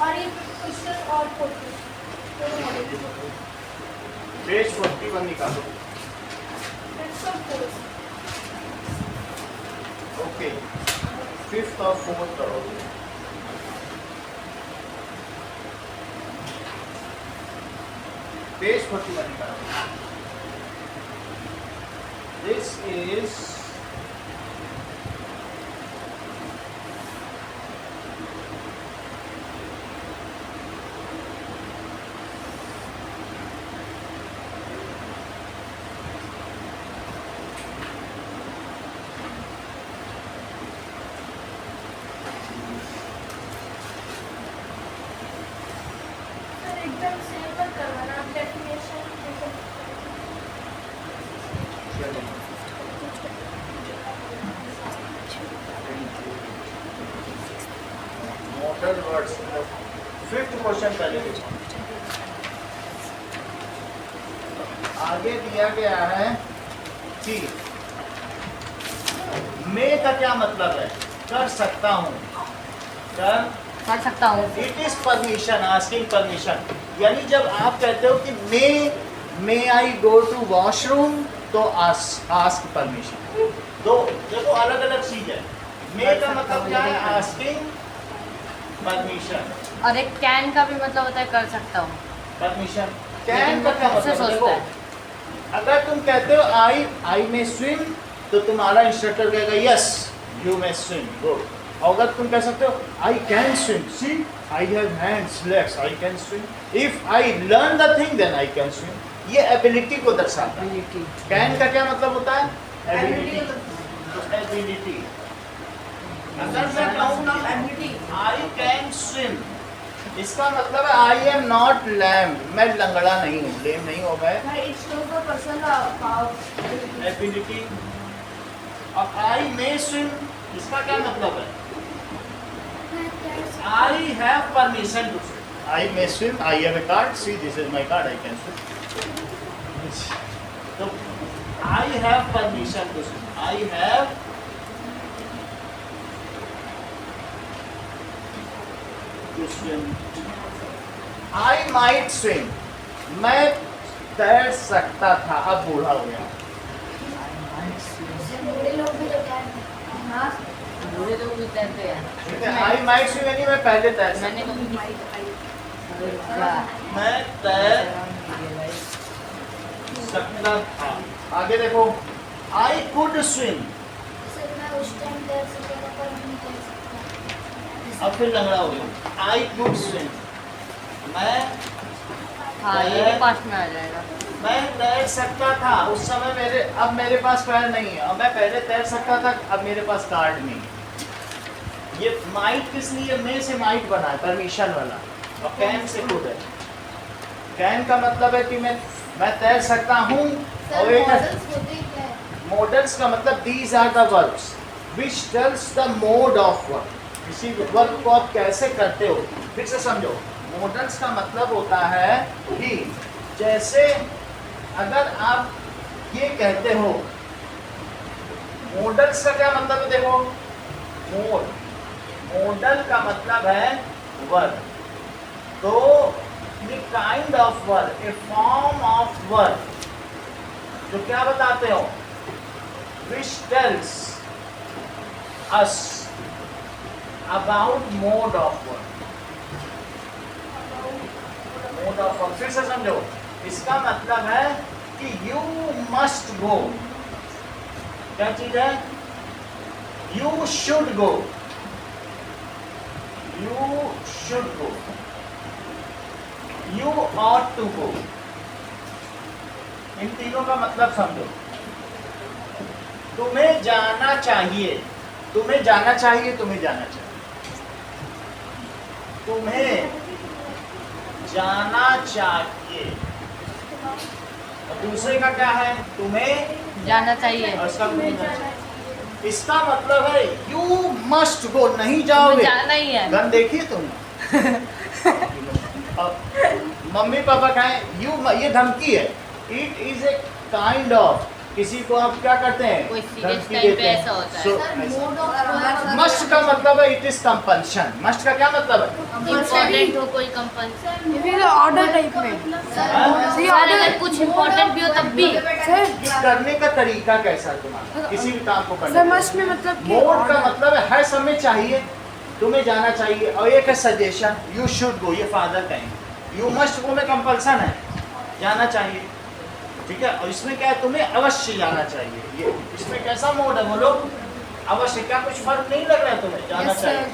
[SPEAKER 4] और ये क्वेश्चन और फोटो तो मॉडल
[SPEAKER 1] पेज 41 निकालो। ओके, 5th और 4th करोगे। पेज 41 निकालो। दिस इज
[SPEAKER 4] एकदम सेम मत करवाना, आप definition
[SPEAKER 1] model words. 5th question करेंगे। आगे दिया गया है कि मैं का क्या मतलब है, कर सकता हूँ,
[SPEAKER 3] कर सकता हूँ।
[SPEAKER 1] It is permission, asking permission. यानी जब आप कहते हो कि मे आई गो टू वॉशरूम, तो आस्क परमिशन। दो देखो अलग अलग चीज है। मे का मतलब क्या है, आस्किंग परमिशन,
[SPEAKER 3] और एक कैन का भी मतलब होता है कर सकता हूँ।
[SPEAKER 1] परमिशन।
[SPEAKER 3] लेकिन
[SPEAKER 1] कैन का
[SPEAKER 3] वो
[SPEAKER 1] क्या
[SPEAKER 3] खुद से
[SPEAKER 1] मतलब,
[SPEAKER 3] सोचता
[SPEAKER 1] देखो
[SPEAKER 3] है।
[SPEAKER 1] अगर तुम कहते हो आई में स्विम, तो तुम्हारा इंस्ट्रक्टर कहेगा yes you may swim, good. अगर तुम कह सकते हो I can swim, see I have hands legs, I can swim. If I learn the thing then I can swim. ये एबिलिटी को दर्शाता है। कैन का क्या मतलब होता है, एबिलिटी। तो एबिलिटी, अगर मैं कहूँ आई कैन स्विम, इसका मतलब है आई एम नॉट लैम, मैं लंगड़ा नहीं हूँ, लेम नहीं हो मैं।
[SPEAKER 4] It shows the person
[SPEAKER 1] ability. अब आई मे स्विम, इसका क्या मतलब है, I have permission to swim. I may swim, I have a card, see this is my card, I can swim. तो I have permission to swim, I have to swim. I might swim, मैं तैर सकता था, अब बूढ़ा हो गया।
[SPEAKER 2] बूढ़े लोग भी तो तैर
[SPEAKER 3] हाँ बूढ़े लोग भी तैरते हैं
[SPEAKER 1] ठीक है, आई माइट स्विम यानी मैं पहले तैर
[SPEAKER 3] मैंने
[SPEAKER 1] सकता
[SPEAKER 3] कभी
[SPEAKER 1] हूं। मैं तैर सकता था। आगे देखो, आई कुड स्विम।
[SPEAKER 2] सर मैं उस टाइम तैर सकता था पर नहीं तैर सकता।
[SPEAKER 1] अब फिर लंगड़ा हो गया। आई कुड स्विम, मैं
[SPEAKER 3] हाँ ये भी पास में आ जाएगा
[SPEAKER 1] मैं तैर सकता था उस समय मेरे, अब मेरे पास पैर नहीं है। अब मैं पहले तैर सकता था, अब मेरे पास कार्ड नहीं है। ये माइट किस लिए, मैं से माइट बना है, परमिशन वाला, और कैन से खुद है। कैन का मतलब है कि मैं तैर सकता हूँ,
[SPEAKER 2] सर
[SPEAKER 1] और एक
[SPEAKER 2] मॉडल्स होते क्या है?
[SPEAKER 1] मॉडल्स का मतलब these are the verbs which tells the mode of work. किसी वर्क को आप कैसे करते हो, फिर से समझो। मॉडल्स का मतलब होता है कि जैसे अगर आप ये कहते हो, मॉडल्स का क्या मतलब है, देखो मोड, मॉडल का मतलब है वर्क। तो ये kind of work, A form of work जो क्या बताते हो, which tells us about mode of work। Mode of work फिर से समझो, इसका मतलब है कि यू मस्ट गो, क्या चीज है, you should go, you should go, you ought to go. इन तीनों का मतलब समझो। तुम्हें जाना चाहिए, तुम्हें जाना चाहिए, तुम्हें जाना चाहिए, तुम्हें जाना चाहिए। और दूसरे का क्या है, तुम्हें
[SPEAKER 3] जाना चाहिए
[SPEAKER 1] और इसका इसका मतलब है यू मस्ट गो, नहीं जाओगे,
[SPEAKER 3] जाना ही है
[SPEAKER 1] गन देखिए तुम। अब मम्मी पापा कहें यू, ये धमकी है। It is a kind of, किसी को आप क्या करते हैं,
[SPEAKER 3] कोई serious
[SPEAKER 1] धमकी
[SPEAKER 3] time पे
[SPEAKER 1] देते हैं।
[SPEAKER 3] ऐसा होता है।
[SPEAKER 1] So,
[SPEAKER 2] सर
[SPEAKER 1] ऐसा।
[SPEAKER 2] मोड ऑफ
[SPEAKER 1] मस्ट का मतलब है इट इज कंपल्शन। मस्ट का क्या मतलब है,
[SPEAKER 3] इम्पोर्टेंट हो कोई कंपल्सन
[SPEAKER 4] फिर ऑर्डर टाइप में
[SPEAKER 3] सर अगर कुछ इम्पोर्टेंट भी हो तब भी
[SPEAKER 1] करने का तरीका कैसा है तुम्हारा, किसी भी काम को करने
[SPEAKER 4] सर
[SPEAKER 1] का।
[SPEAKER 4] मस्ट में मतलब कि
[SPEAKER 1] मोड का मतलब है समय चाहिए, तुम्हें जाना चाहिए, और एक है सजेशन, यू शुड गो, ये फादर कहेंगे। यू मस्ट गो में कंपल्सन है, जाना चाहिए, ठीक है। और इसमें क्या है, तुम्हें अवश्य जाना चाहिए। ये इसमें कैसा मोड है बोलो, अवश्य। क्या कुछ फर्क नहीं लग रहा है, तुम्हें जाना
[SPEAKER 4] Yes, sir.
[SPEAKER 1] चाहिए।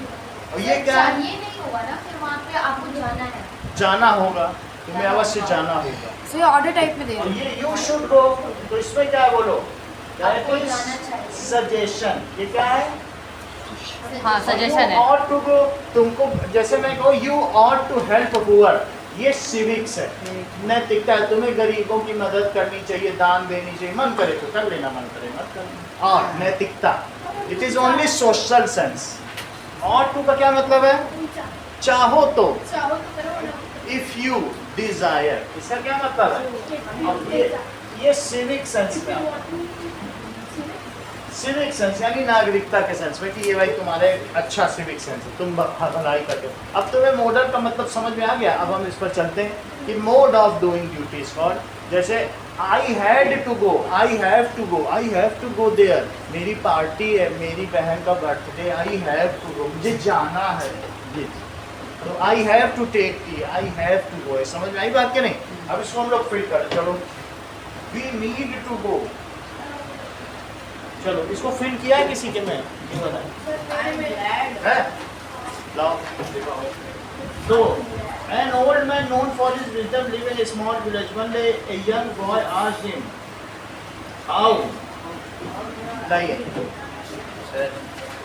[SPEAKER 1] और ये क्या है,
[SPEAKER 2] चाहिए नहीं होगा ना, फिर वहाँ पे आपको जाना है।
[SPEAKER 1] जाना होगा, तुम्हें अवश्य जाना होगा।
[SPEAKER 4] सर ये ऑर्डर टाइप में दे
[SPEAKER 1] और
[SPEAKER 4] रहे हैं
[SPEAKER 1] ये यू शुड गो, तो इसमें क्या है बोलो,
[SPEAKER 2] आपको जाना चाहिए।
[SPEAKER 1] सजेशन। ये क्या है,
[SPEAKER 3] हाँ सजेशन है
[SPEAKER 1] और टू गो, तुमको जैसे मैं कहूँ you ought to help poor, ये सिविक्स है, नैतिकता है। तुम्हें गरीबों की मदद करनी चाहिए, दान देनी चाहिए, मन करे तो कर लेना, मन करे मत करना। और नैतिकता, it is only social sense. और टू का क्या मतलब है, चाहो तो,
[SPEAKER 4] चाहो तो करो ना।
[SPEAKER 1] इफ यू डिजायर, इसका क्या मतलब है। अब ये सिविक सेंस में, सिविक सेंस यानी नागरिकता के सेंस में, कि ये भाई तुम्हारे अच्छा सिविक सेंस है, तुम भलाई करते हो। अब तुम्हें मॉडल का मतलब समझ में आ गया। अब हम इस पर चलते हैं कि mode of doing duties for, जैसे I had to go, I have to go, I have to go there, मेरी पार्टी है, मेरी बहन का birthday, I have to go, मुझे जाना है ये। तो I have to take tea, I have to go, समझ में आई बात के नहीं। अब इसको हम लोग फिल करें, चलो वी नीड टू गो, चलो इसको फिल किया है किसी के में, ये बताएं है, लाओ दिखाओ। तो an old man known for his wisdom live in a small village. One day a young boy asked him how, लाइए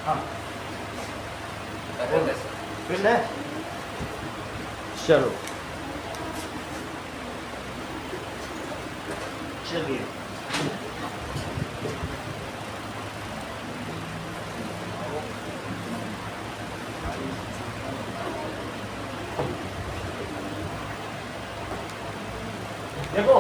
[SPEAKER 1] हाँ फिल है, चलो चलिए। देखो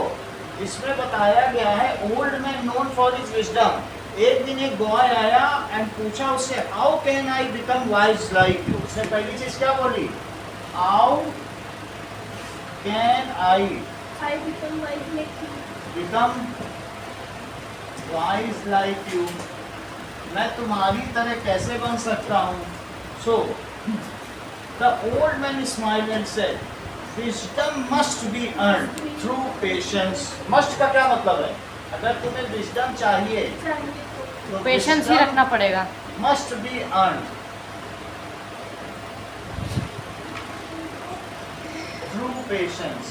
[SPEAKER 1] इसमें बताया गया है old man known for his wisdom. एक दिन एक बॉय आया एंड पूछा उससे how can I become wise like you. उसने पहली चीज क्या बोली, how can I become wise like you, मैं तुम्हारी तरह कैसे बन सकता हूँ. So the old man smiled and said, wisdom must be earned through patience. Must का क्या मतलब है? अगर तुम्हें wisdom चाहिए तो
[SPEAKER 3] पेशेंस ही रखना पड़ेगा.
[SPEAKER 1] must be earned through patience.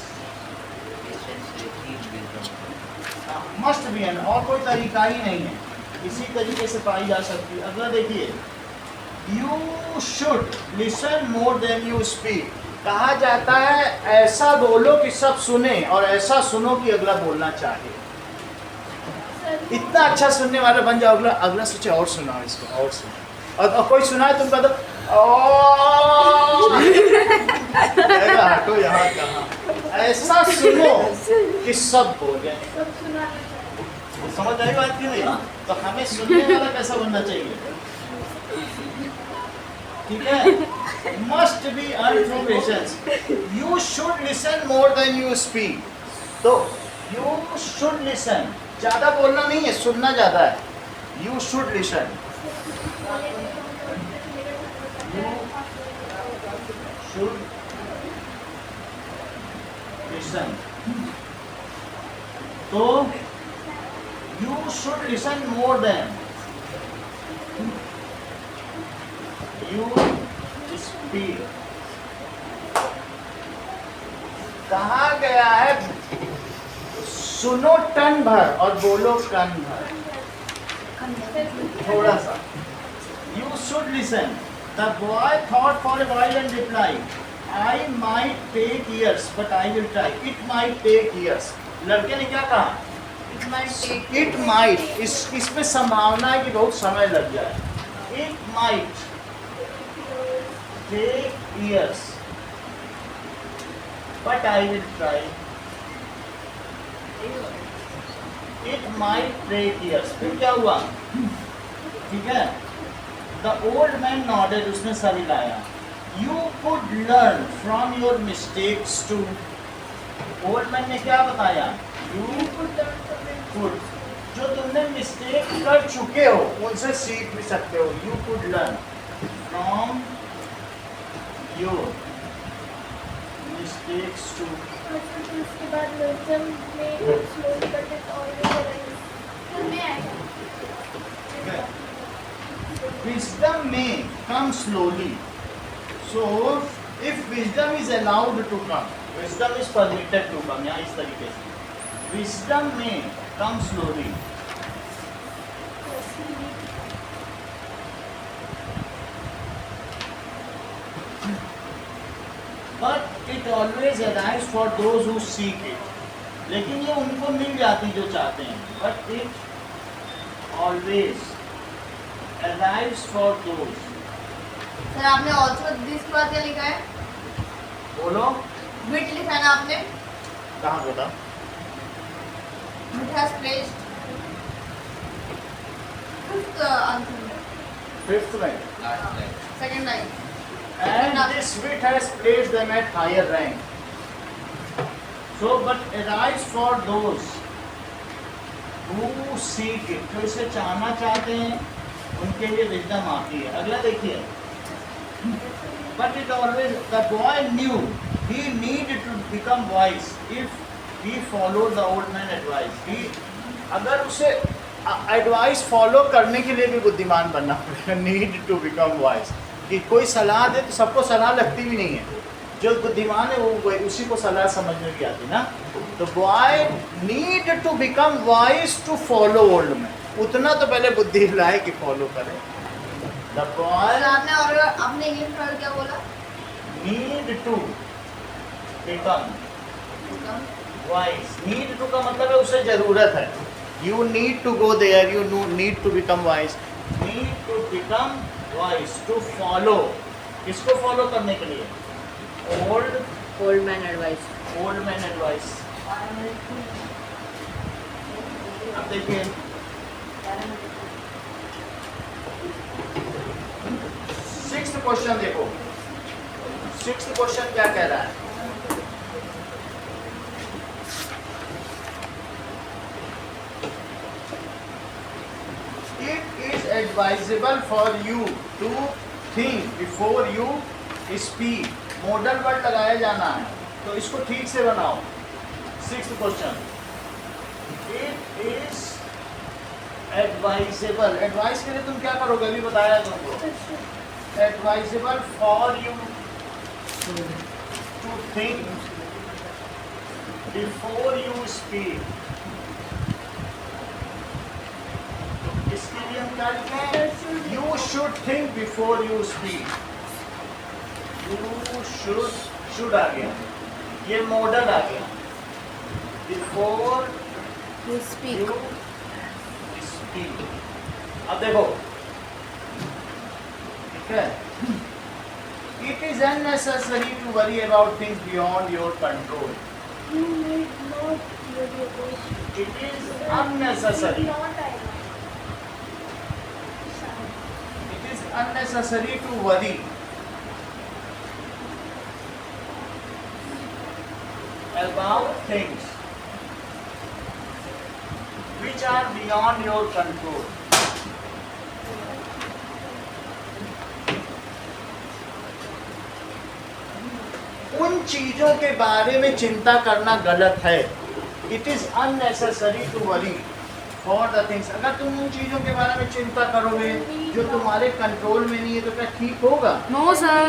[SPEAKER 1] Must be and और कोई तरीका ही नहीं है, इसी तरीके से पाई जा सकती है. अगला देखिए, you should listen more than you speak. कहा जाता है ऐसा बोलो कि सब सुने और ऐसा सुनो कि अगला बोलना चाहे. इतना अच्छा सुनने वाला बन जाओ, अगला अगला सोचे और सुनाओ इसको और सुनो, और कोई सुनाए तुम कह दो हटो यहाँ कहाँ. ऐसा सुनो कि सब बोले. समझ आई बात की नहीं? तो हमें सुनने वाला कैसा बनना चाहिए? ठीक है. Must be earn through patience. You should listen more than you speak. तो यू शुड लिसन, ज्यादा बोलना नहीं है, सुनना ज्यादा है. You should listen. Should listen. तो you should listen more than you speak. कहा गया है सुनो टन भर और बोलो कन भर. थोड़ा सा. You should listen. The boy thought for a while and replied, I might take years, but I will try. It might take years. लड़के ने क्या कहा? It might. इसमें संभावना है कि बहुत समय लग जाए. It might take years, but I will try. It might take years. फिर क्या हुआ? ठीक है. The old man nodded. उसने सर हिलाया. You could learn from your mistakes too. Old man ने क्या बताया? You could, जो तुमने मिस्टेक कर चुके हो उनसे सीख भी सकते हो. You could learn from your mistakes too.
[SPEAKER 4] उसके बाद wisdom में slowly but it always arrives.
[SPEAKER 1] Wisdom may come slowly. So if wisdom is allowed to come, wisdom is permitted to come. यहाँ इस तरीके से wisdom may come slowly. But it always arrives for those who seek it. लेकिन ये उनको मिल जाती जो चाहते हैं. But it always arrives for those.
[SPEAKER 2] Sir आपने also this के बाद क्या लिखा है?
[SPEAKER 1] बोलो.
[SPEAKER 2] Wit लिखा है ना आपने?
[SPEAKER 1] कहाँ बोला?
[SPEAKER 2] Wit has placed fifth answer.
[SPEAKER 1] Fifth में.
[SPEAKER 2] Second line.
[SPEAKER 1] And this wit has placed them at higher rank. So, but arrives for those who seek it. जो इसे चाहना चाहते हैं उनके लिए विजडम आती है. अगला देखिए. But it always, the boy knew he needed to become wise if he followed the old man advice. He, अगर उसे एडवाइस फॉलो करने के लिए भी बुद्धिमान बनना पड़ेगा. Need to become wise. कि कोई सलाह दे तो सबको सलाह लगती भी नहीं है. जो बुद्धिमान है वो उसी को सलाह समझ में भी आती ना. तो boy need to become wise to follow old man. उतना तो पहले बुद्धि लाए कि फॉलो करे. द बॉय
[SPEAKER 2] आपने इंग्लिश में क्या बोला?
[SPEAKER 1] Need to become wise. Need to का मतलब है उसे जरूरत है. You need to go there. You need to become wise. Need to become wise to follow. किसको फॉलो करने के लिए? Old
[SPEAKER 3] man advice.
[SPEAKER 1] अब देखिए सिक्स्थ क्वेश्चन देखो. सिक्स्थ क्वेश्चन क्या कह रहा है? It is advisable for you to think before you speak. Model word लगाया जाना है, तो इसको ठीक से बनाओ। 6th question, it is advisable. Advice के लिए तुम क्या करोगे, अभी बताया तुमको। Advisable for you to think before you speak. इसके लिए हम क्या लिखें, you should think before you speak. You should आ गया, ये मॉडल आ गया। Before
[SPEAKER 3] You speak.
[SPEAKER 1] You speak. अब देखो, ठीक है, it is unnecessary to worry about things beyond your control.
[SPEAKER 2] You need not worry about
[SPEAKER 1] it is unnecessary, it is unnecessary to worry about things which are beyond your control. उन चीजों के बारे में चिंता करना गलत है। It is unnecessary to worry for the things. अगर तुम उन चीजों के बारे में चिंता करोगे जो तुम्हारे कंट्रोल में नहीं है, तो क्या ठीक होगा?
[SPEAKER 3] No sir.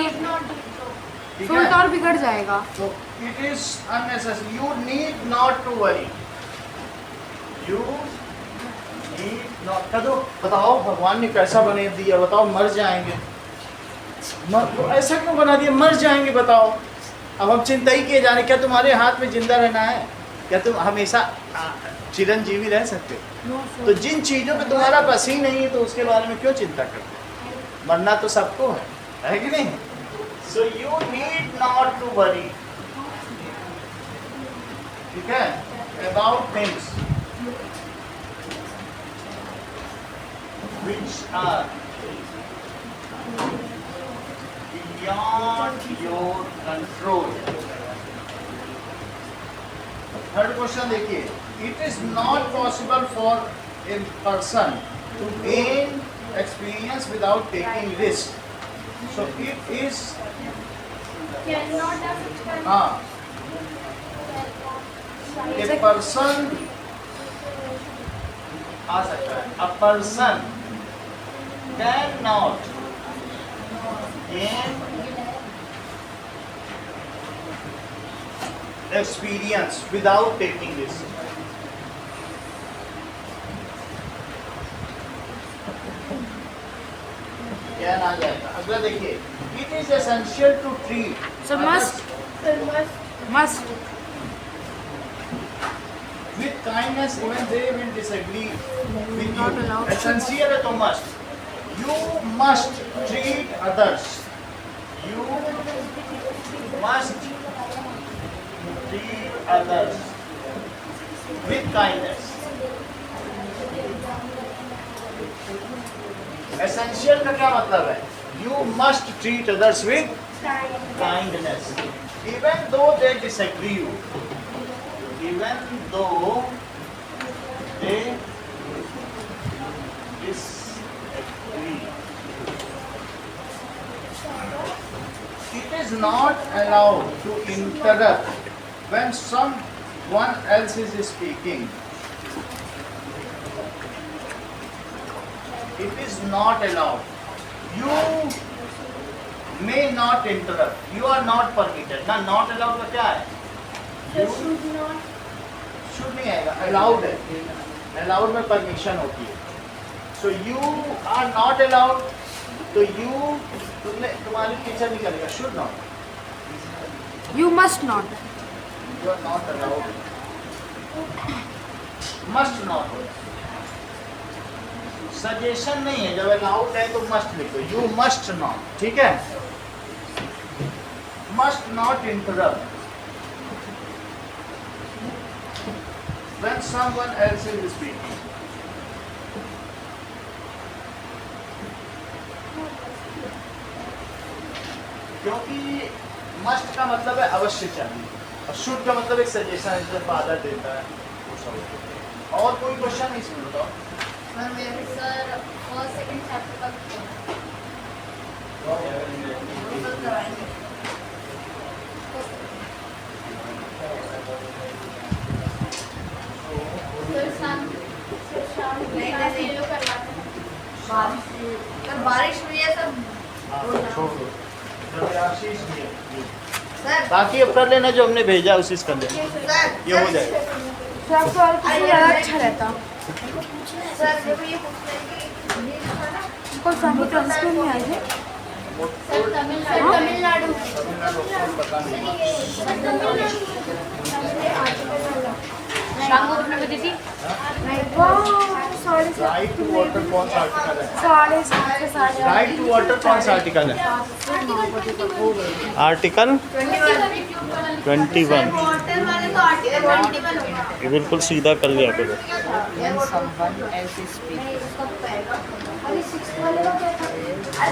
[SPEAKER 1] ठीक
[SPEAKER 3] फिर
[SPEAKER 1] है,
[SPEAKER 3] और बिगड़ जाएगा।
[SPEAKER 1] तो it is unnecessary, you need not to worry. You need not, कर दो। बताओ भगवान ने कैसा बना दिया, बताओ। मर जाएंगे, तो ऐसा क्यों बना दिया, मर जाएंगे, बताओ। अब हम चिंता ही किए जाने, क्या तुम्हारे हाथ में जिंदा रहना है? क्या तुम हमेशा चिरंजीवी रह सकते हो?
[SPEAKER 3] No
[SPEAKER 1] तो
[SPEAKER 3] sir.
[SPEAKER 1] जिन चीज़ों पे तुम्हारा बस ही नहीं है, तो उसके बारे में क्यों चिंता करते? मरना तो सबको है कि नहीं? So you need not to worry, ठीक है, about things which are beyond your control. Third question देखिए, it is not possible for a person to gain experience without taking risk. So it is, हाँ, a person आ सकता है, a person can not gain experience without taking risk. क्या ना जाएगा? अगला देखिए, it is essential to treat.
[SPEAKER 3] Sir, must. Must.
[SPEAKER 1] With kindness even they will disagree with
[SPEAKER 3] Not
[SPEAKER 1] you.
[SPEAKER 3] allowed.
[SPEAKER 1] Essential है तो must. You must treat others. You must treat others with kindness. Essential का क्या मतलब है? You must treat others with kindness, even though they disagree you. Even though they disagree. It is not allowed to interrupt when someone else is speaking. It is not allowed. You may not interrupt. You are not permitted. ना not allowed का क्या है? You should नहीं आएगा, allowed है। Allowed में permission होती है। So you are not allowed. तो you तुम्हारी टीचर नहीं करेगा, should not.
[SPEAKER 3] You must not.
[SPEAKER 1] You are not allowed. Must not. Suggestion नहीं है, जब अलाउड है तो मस्ट लिखो, यू मस्ट नॉट, ठीक है। Must not interrupt when someone else is speaking. क्योंकि मस्ट का मतलब है अवश्य चाहिए, और शुड का मतलब एक सजेशन है जो फादर देता है, वो सब। और कोई क्वेश्चन इसमें बताओ?
[SPEAKER 2] सर फर्स्ट सेकंड चैप्टर का सर शाम ये लोग करवाते हैं।
[SPEAKER 3] बारिश हुई है सब
[SPEAKER 1] आशीष भी है।
[SPEAKER 3] सर
[SPEAKER 1] बाकी अब कर लेना जो हमने भेजा उसी से कर लेना, ये हो जाएगा।
[SPEAKER 4] सर तो और कुछ ज़्यादा अच्छा रहता।
[SPEAKER 3] सर देखो ये पूछना है कि
[SPEAKER 4] कोई संगीत ट्रांसफर में आए थे।
[SPEAKER 2] सर तमिलनाडु
[SPEAKER 1] पता नहीं।
[SPEAKER 3] शाम को कितने बजे थी?
[SPEAKER 1] राइट टू वाटर कौन सा आर्टिकल है?
[SPEAKER 4] 7:30 से 8:30।
[SPEAKER 1] राइट टू वाटर कौन सा आर्टिकल है? आर्टिकल 21।
[SPEAKER 3] वाटर वाले तो आर्टिकल 21 होगा।
[SPEAKER 1] ये बिल्कुल सीधा कर लिया करो।
[SPEAKER 3] When someone else is speaking.